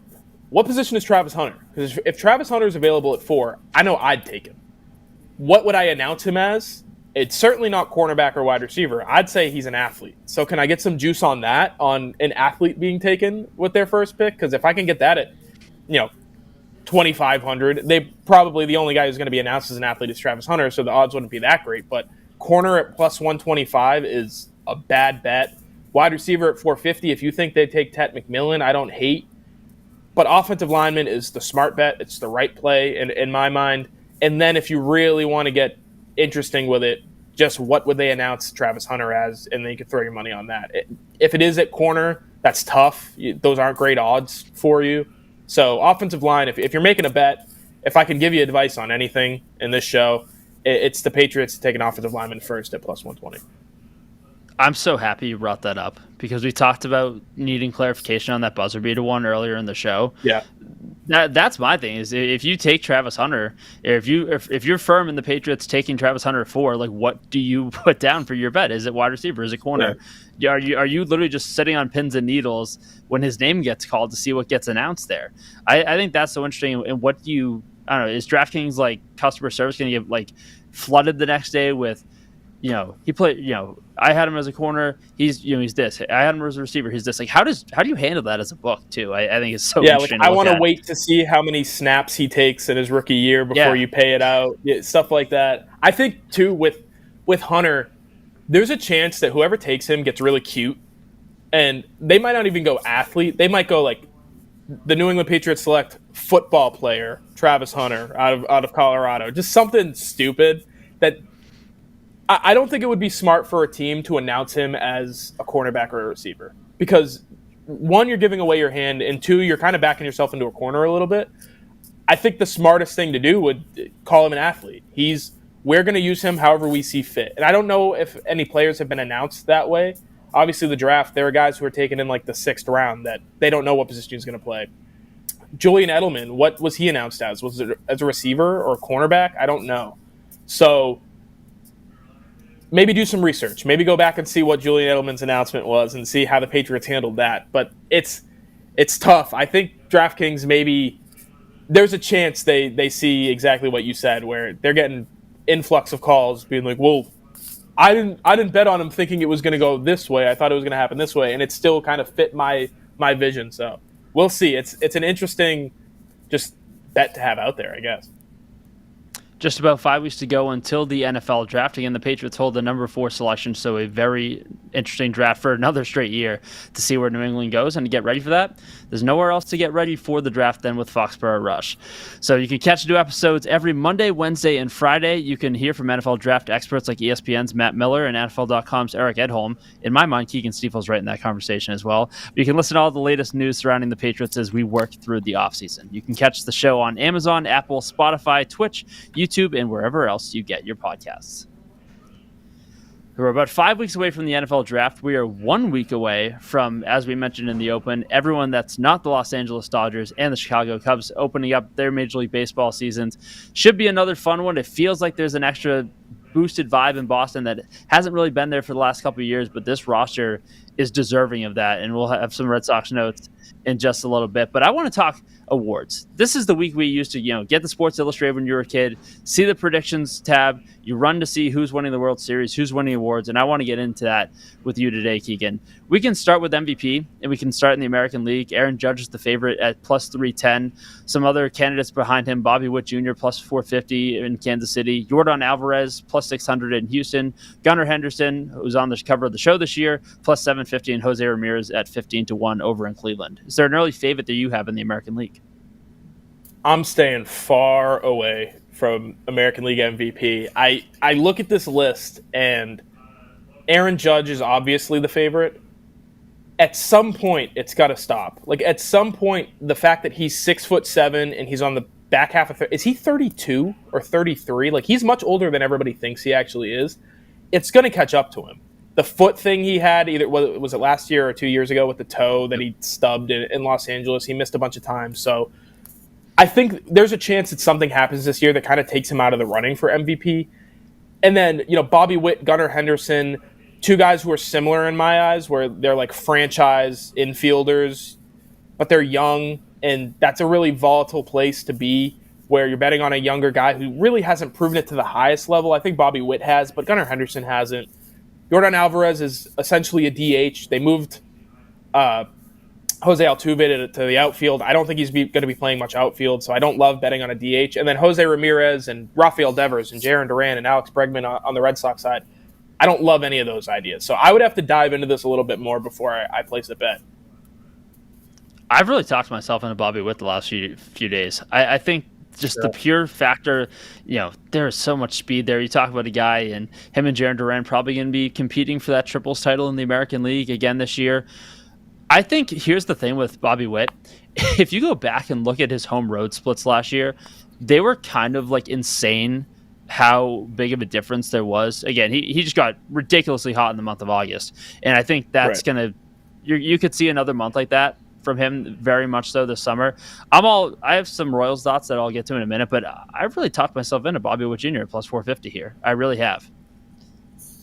what position is Travis Hunter? Because if Travis Hunter is available at 4, I know I'd take him. What would I announce him as? It's certainly not cornerback or wide receiver. I'd say he's an athlete. So can I get some juice on that, on an athlete being taken with their first pick? Because if I can get that at, 2,500, they probably the only guy who's going to be announced as an athlete is Travis Hunter, so the odds wouldn't be that great. But corner at plus 125 is a bad bet. Wide receiver at 450, if you think they take Tet McMillan, I don't hate. But offensive lineman is the smart bet. It's the right play in my mind. And then if you really want to get interesting with it, just what would they announce Travis Hunter as, and then you could throw your money on that. If it is at corner, that's tough. Those aren't great odds for you. So offensive line, if you're making a bet, if I can give you advice on anything in this show, it's the Patriots to take an offensive lineman first at plus 120. I'm so happy you brought that up because we talked about needing clarification on that buzzer beater one earlier in the show. Yeah. That's my thing is if you take Travis Hunter, if you're firm in the Patriots taking Travis Hunter for, like, what do you put down for your bet? Is it wide receiver? Is it corner? Yeah. Are you literally just sitting on pins and needles when his name gets called to see what gets announced there? I think that's so interesting. And what do you, I don't know, is DraftKings like customer service going to get like flooded the next day with, he played, I had him as a corner. He's this. I had him as a receiver. He's this. Like, how do you handle that as a book too? I think it's so interesting. Like, I want to wait to see how many snaps he takes in his rookie year before you pay it out. Stuff like that. I think too with Hunter, there's a chance that whoever takes him gets really cute, and they might not even go athlete. They might go like the New England Patriots select football player Travis Hunter out of Colorado. Just something stupid that. I don't think it would be smart for a team to announce him as a cornerback or a receiver because, one, you're giving away your hand, and two, you're kind of backing yourself into a corner a little bit. I think the smartest thing to do would call him an athlete. We're going to use him however we see fit. And I don't know if any players have been announced that way. Obviously, the draft, there are guys who are taken in like the 6th round that they don't know what position he's going to play. Julian Edelman, what was he announced as? Was it as a receiver or a cornerback? I don't know. So maybe do some research. Maybe go back and see what Julian Edelman's announcement was and see how the Patriots handled that. But it's tough. I think DraftKings maybe there's a chance they see exactly what you said, where they're getting influx of calls being like, well, I didn't bet on him thinking it was going to go this way. I thought it was going to happen this way, and it still kind of fit my vision. So we'll see. It's an interesting just bet to have out there, I guess. Just about 5 weeks to go until the NFL draft. Again, the Patriots hold the number 4 selection, so a very interesting draft for another straight year to see where New England goes and to get ready for that. There's nowhere else to get ready for the draft than with Foxborough Rush. So you can catch new episodes every Monday, Wednesday, and Friday. You can hear from NFL draft experts like ESPN's Matt Miller and NFL.com's Eric Edholm. In my mind, Keagan Stiefel's right in that conversation as well. But you can listen to all the latest news surrounding the Patriots as we work through the offseason. You can catch the show on Amazon, Apple, Spotify, Twitch, YouTube, and wherever else you get your podcasts. We're about 5 weeks away from the NFL draft. We are 1 week away from, as we mentioned in the open, everyone that's not the Los Angeles Dodgers and the Chicago Cubs opening up their Major League Baseball seasons. Should be another fun one. It feels like there's an extra boosted vibe in Boston that hasn't really been there for the last couple of years, but this roster is deserving of that, and we'll have some Red Sox notes in just a little bit. But I want to talk awards. This is the week we used to, get the Sports Illustrated when you were a kid, see the predictions tab, you run to see who's winning the World Series, who's winning awards, and I want to get into that with you today, Keagan. We can start with MVP, and we can start in the American League. Aaron Judge is the favorite at plus 310. Some other candidates behind him, Bobby Witt Jr. plus 450 in Kansas City, Yordan Alvarez plus 600 in Houston, Gunnar Henderson, who's on the cover of the show this year, plus 750, and Jose Ramirez at 15-1 over in Cleveland. Is there an early favorite that you have in the American League? I'm staying far away from American League MVP. I look at this list, and Aaron Judge is obviously the favorite. At some point, it's got to stop. Like, at some point, the fact that he's 6'7" and he's on the back half of is he 32 or 33? Like, he's much older than everybody thinks he actually is. It's going to catch up to him. The foot thing he had, either was it last year or 2 years ago with the toe that he stubbed in Los Angeles, he missed a bunch of times. So I think there's a chance that something happens this year that kind of takes him out of the running for MVP. And then, Bobby Witt, Gunnar Henderson, two guys who are similar in my eyes, where they're like franchise infielders, but they're young, and that's a really volatile place to be where you're betting on a younger guy who really hasn't proven it to the highest level. I think Bobby Witt has, but Gunnar Henderson hasn't. Jordan Alvarez is essentially a DH. They moved Jose Altuve to the outfield. I don't think he's going to be playing much outfield, so I don't love betting on a DH. And then Jose Ramirez and Rafael Devers and Jarren Duran and Alex Bregman on the Red Sox side, I don't love any of those ideas. So I would have to dive into this a little bit more before I place a bet. I've really talked myself into Bobby Witt the last few days. I think just the pure factor, there is so much speed there. You talk about a guy, and him and Jarren Duran probably going to be competing for that triples title in the American League again this year. I think here's the thing with Bobby Witt. If you go back and look at his home road splits last year, they were kind of like insane how big of a difference there was. Again, he just got ridiculously hot in the month of August. And I think that's going to, you could see another month like that from him very much so this summer. I have some Royals thoughts that I'll get to in a minute, but I've really talked myself into Bobby Witt Jr. at plus 450 here. I really have.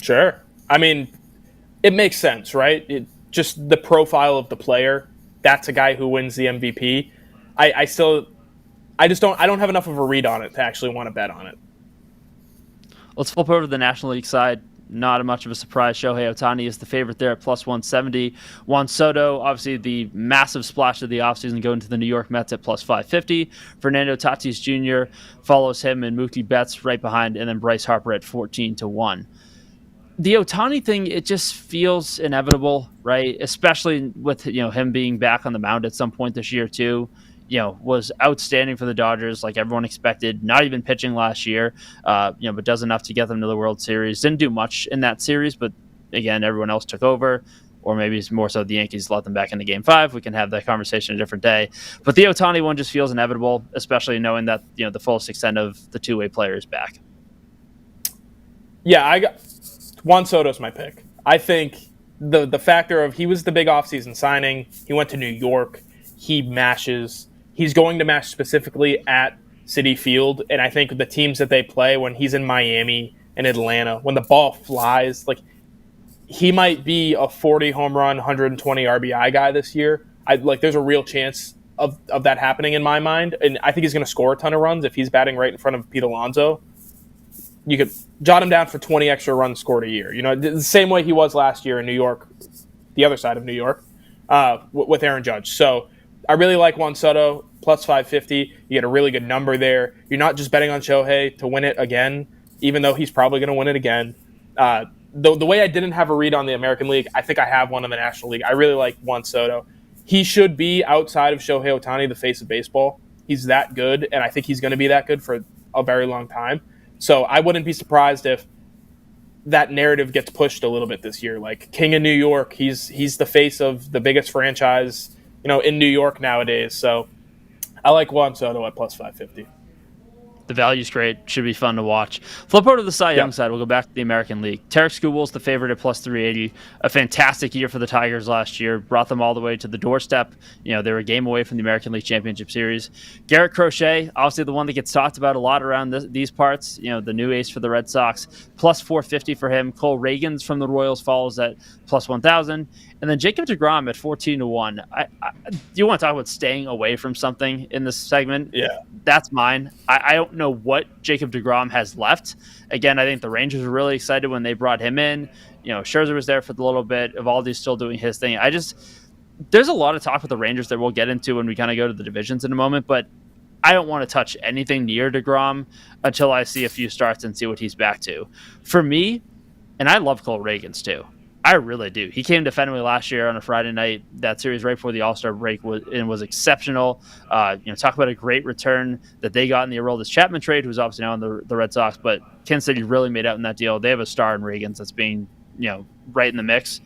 Sure. I mean, it makes sense, right? Just the profile of the player, that's a guy who wins the MVP. I don't have enough of a read on it to actually want to bet on it. Let's flip over to the National League side. Not much of a surprise. Shohei Ohtani is the favorite there at plus 170. Juan Soto, obviously the massive splash of the offseason, going to the New York Mets at plus 550. Fernando Tatis Jr. follows him, and Mookie Betts right behind, and then Bryce Harper at 14-1. The Ohtani thing, it just feels inevitable, right? Especially with him being back on the mound at some point this year too. Was outstanding for the Dodgers, like everyone expected. Not even pitching last year, but does enough to get them to the World Series. Didn't do much in that series, but again, everyone else took over. Or maybe it's more so the Yankees let them back into Game 5. We can have that conversation a different day. But the Ohtani one just feels inevitable, especially knowing that the fullest extent of the two-way player is back. Yeah, Juan Soto's my pick. I think the factor of he was the big offseason signing. He went to New York. He mashes. He's going to mash specifically at Citi Field. And I think the teams that they play when he's in Miami and Atlanta, when the ball flies, like he might be a 40 home run, 120 RBI guy this year. There's a real chance of that happening in my mind. And I think he's going to score a ton of runs if he's batting right in front of Pete Alonso. You could jot him down for 20 extra runs scored a year. The same way he was last year in New York, the other side of New York, with Aaron Judge. So I really like Juan Soto, plus 550. You get a really good number there. You're not just betting on Shohei to win it again, even though he's probably going to win it again. The way I didn't have a read on the American League, I think I have one in the National League. I really like Juan Soto. He should be, outside of Shohei Ohtani, the face of baseball. He's that good, and I think he's going to be that good for a very long time. So I wouldn't be surprised if that narrative gets pushed a little bit this year. Like King of New York, he's the face of the biggest franchise, in New York nowadays. So I like Juan Soto at plus 550. The value's great. Should be fun to watch. Flip over to the Cy Young side. We'll go back to the American League. Tarek Skubal's the favorite at plus 380. A fantastic year for the Tigers last year. Brought them all the way to the doorstep. They were a game away from the American League Championship Series. Garrett Crochet, obviously the one that gets talked about a lot around these parts. The new ace for the Red Sox. Plus 450 for him. Cole Reagans from the Royals follows at plus 1,000. And then Jacob deGrom at 14-1. You want to talk about staying away from something in this segment? Yeah. That's mine. I don't know what Jacob deGrom has left. Again, I think the Rangers were really excited when they brought him in. Scherzer was there for a little bit. Evaldi's still doing his thing. There's a lot of talk with the Rangers that we'll get into when we kind of go to the divisions in a moment, but I don't want to touch anything near deGrom until I see a few starts and see what he's back to. For me, and I love Cole Reagans too. I really do. He came to Fenway last year on a Friday night. That series right before the All-Star break was exceptional. Talk about a great return that they got in the Aroldis Chapman trade, who's obviously now on the Red Sox. But Kansas City really made out in that deal. They have a star in Reagans that's being right in the mix.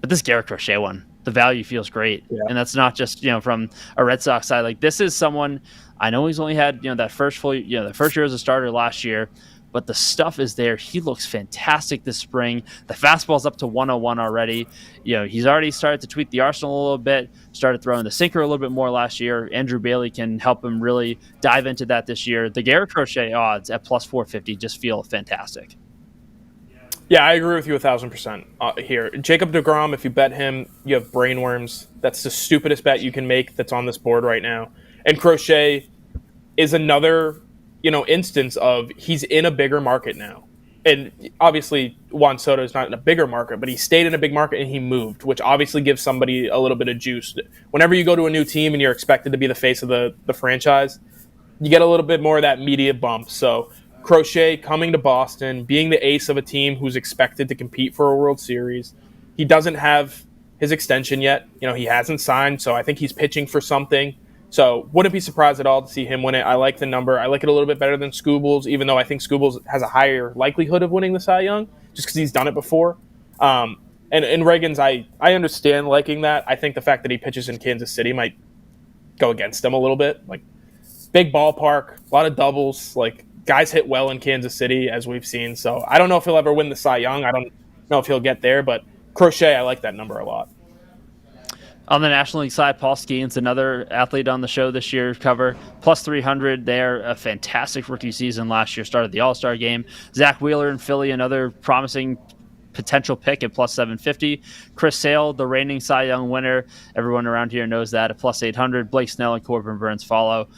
But this Garrett Crochet one, the value feels great, and that's not just from a Red Sox side. Like this is someone I know he's only had that first full the first year as a starter last year. But the stuff is there. He looks fantastic this spring. The fastball's up to 101 already. He's already started to tweak the arsenal a little bit, started throwing the sinker a little bit more last year. Andrew Bailey can help him really dive into that this year. The Garrett Crochet odds at plus 450 just feel fantastic. Yeah, I agree with you 1,000% here. Jacob deGrom, if you bet him, you have brainworms. That's the stupidest bet you can make that's on this board right now. And Crochet, is another, instance of he's in a bigger market now. And obviously Juan Soto is not in a bigger market, but he stayed in a big market and he moved, which obviously gives somebody a little bit of juice. Whenever you go to a new team and you're expected to be the face of the franchise, you get a little bit more of that media bump. So Crochet coming to Boston, being the ace of a team who's expected to compete for a World Series. He doesn't have his extension yet. He hasn't signed, so I think he's pitching for something. So wouldn't be surprised at all to see him win it. I like the number. I like it a little bit better than Scoobles, even though I think Scoobles has a higher likelihood of winning the Cy Young just because he's done it before. And Reagan's, I understand liking that. I think the fact that he pitches in Kansas City might go against him a little bit. Like, big ballpark, a lot of doubles. Like, guys hit well in Kansas City, as we've seen. So I don't know if he'll ever win the Cy Young. I don't know if he'll get there, but Crochet, I like that number a lot. On the National League side, Paul Skeens, another athlete on the show this year, cover plus 300 there. A fantastic rookie season last year, started the All-Star game. Zach Wheeler in Philly, another promising potential pick at plus 750. Chris Sale, the reigning Cy Young winner. Everyone around here knows that at plus 800. Blake Snell and Corbin Burns follow.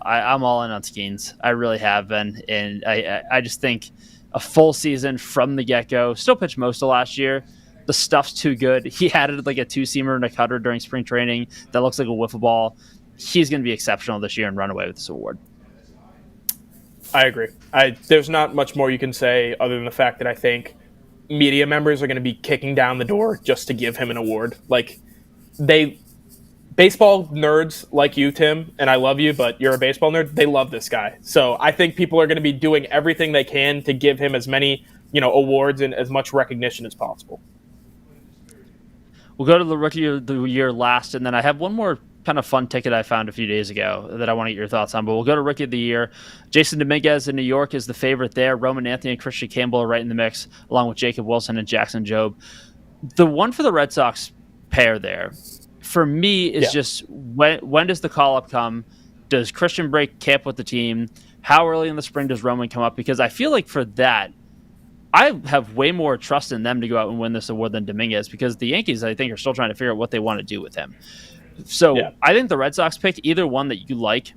I'm all in on Skeens. I really have been. And I just think a full season from the get-go. Still pitched most of last year. The stuff's too good. He added like a two-seamer and a cutter during spring training that looks like a wiffle ball. He's going to be exceptional this year and run away with this award. I agree. There's not much more you can say other than the fact that I think media members are going to be kicking down the door just to give him an award. Like, baseball nerds like you, Tim, and I love you, but you're a baseball nerd. They love this guy. So I think people are going to be doing everything they can to give him as many, awards and as much recognition as possible. We'll go to the Rookie of the Year last, and then I have one more kind of fun ticket I found a few days ago that I want to get your thoughts on. But we'll go to Rookie of the Year. Jason Dominguez in New York is the favorite there. Roman Anthony and Christian Campbell are right in the mix, along with Jacob Wilson and Jackson Jobe. The one for the Red Sox pair there, for me, is just when does the call-up come? Does Christian break camp with the team? How early in the spring does Roman come up? Because I feel like for that, I have way more trust in them to go out and win this award than Dominguez, because the Yankees, I think, are still trying to figure out what they want to do with him. So I think the Red Sox pick, either one that you like,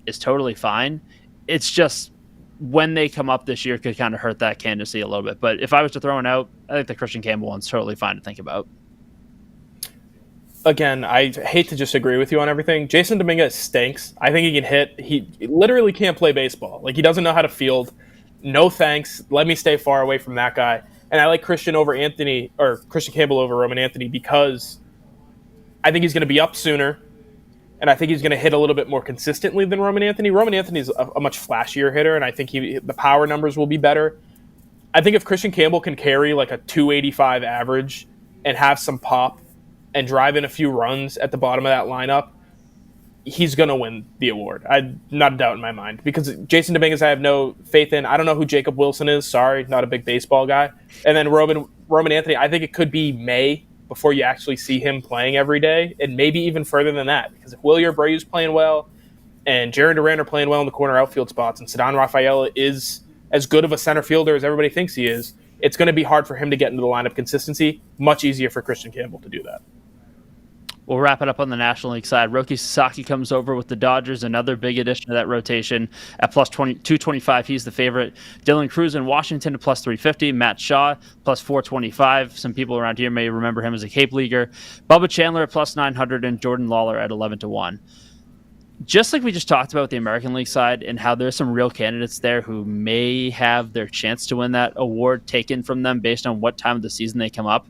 is totally fine. It's just when they come up this year could kind of hurt that candidacy a little bit. But if I was to throw one out, I think the Christian Campbell one's totally fine to think about. Again, I hate to just agree with you on everything. Jason Dominguez stinks. I think he can hit. He literally can't play baseball. Like, he doesn't know how to field. No thanks. Let me stay far away from that guy. And I like Christian Campbell over Roman Anthony because I think he's going to be up sooner, and I think he's going to hit a little bit more consistently than Roman Anthony. Roman Anthony's a much flashier hitter, and I think the power numbers will be better. I think if Christian Campbell can carry like a 285 average and have some pop and drive in a few runs at the bottom of that lineup, he's going to win the award. Not a doubt in my mind. Because Jason Dominguez, I have no faith in. I don't know who Jacob Wilson is. Sorry, not a big baseball guy. And then Roman Anthony, I think it could be May before you actually see him playing every day, and maybe even further than that. Because if Wilyer Abreu's playing well and Jaron Duran are playing well in the corner outfield spots and Ceddanne Rafaela is as good of a center fielder as everybody thinks he is, it's going to be hard for him to get into the lineup consistency. Much easier for Christian Campbell to do that. We'll wrap it up on the National League side. Roki Sasaki comes over with the Dodgers, another big addition to that rotation at plus 225. He's the favorite. Dylan Cruz in Washington at plus 350. Matt Shaw plus 425. Some people around here may remember him as a Cape Leaguer. Bubba Chandler at plus 900 and Jordan Lawler at 11-1. Just like we just talked about with the American League side and how there's some real candidates there who may have their chance to win that award taken from them based on what time of the season they come up.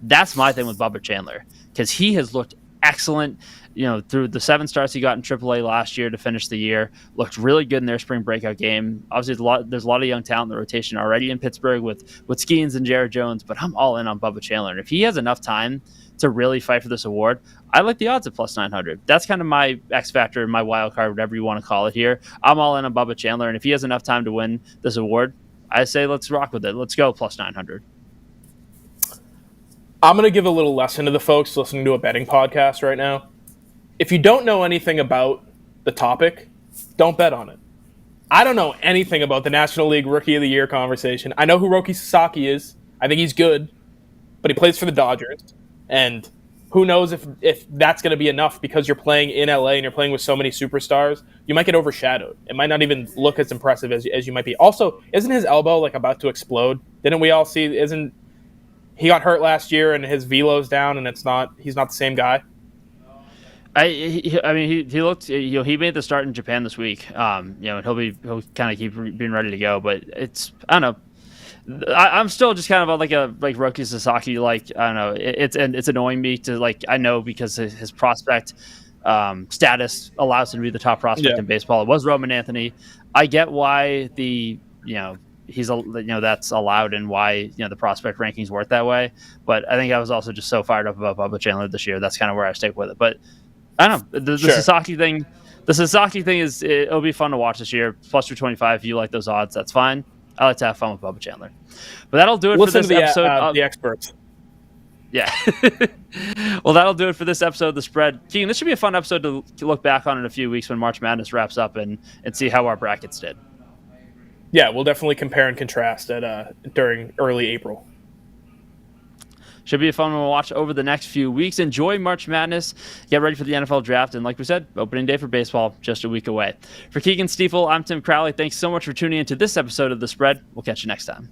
That's my thing with Bubba Chandler, because he has looked excellent, through the 7 starts he got in AAA last year to finish the year. Looked really good in their spring breakout game. Obviously, there's a lot of young talent in the rotation already in Pittsburgh with Skeens and Jared Jones, but I'm all in on Bubba Chandler. And if he has enough time to really fight for this award, I like the odds at plus 900. That's kind of my X factor, my wild card, whatever you want to call it here. I'm all in on Bubba Chandler, and if he has enough time to win this award, I say let's rock with it. Let's go plus 900. I'm going to give a little lesson to the folks listening to a betting podcast right now. If you don't know anything about the topic, don't bet on it. I don't know anything about the National League Rookie of the Year conversation. I know who Roki Sasaki is. I think he's good, but he plays for the Dodgers. And who knows if that's going to be enough because you're playing in LA and you're playing with so many superstars. You might get overshadowed. It might not even look as impressive as you might be. Also, isn't his elbow like about to explode? Didn't we all see? Isn't he got hurt last year and his velo's down and he's not the same guy? I mean, he looked. He made the start in Japan this week. And he'll kind of keep being ready to go. But I don't know. I'm still just kind of like Roki Sasaki. I don't know. It's annoying me to I know because his prospect status allows him to be the top prospect in baseball. It was Roman Anthony. I get why that's allowed and why the prospect rankings work that way. But I think I was also just so fired up about Bubba Chandler this year. That's kind of where I stick with it. But I don't know. The Sasaki thing. The Sasaki thing it'll be fun to watch this year. Plus 225. If you like those odds, that's fine. I like to have fun with Bubba Chandler. But that'll do it for this episode. The experts. Yeah. Well, that'll do it for this episode of The Spread. Keagan, this should be a fun episode to look back on in a few weeks when March Madness wraps up and see how our brackets did. Yeah, we'll definitely compare and contrast during early April. Should be a fun one to watch over the next few weeks. Enjoy March Madness. Get ready for the NFL Draft. And like we said, opening day for baseball just a week away. For Keagan Stiefel, I'm Tim Crowley. Thanks so much for tuning into this episode of The Spread. We'll catch you next time.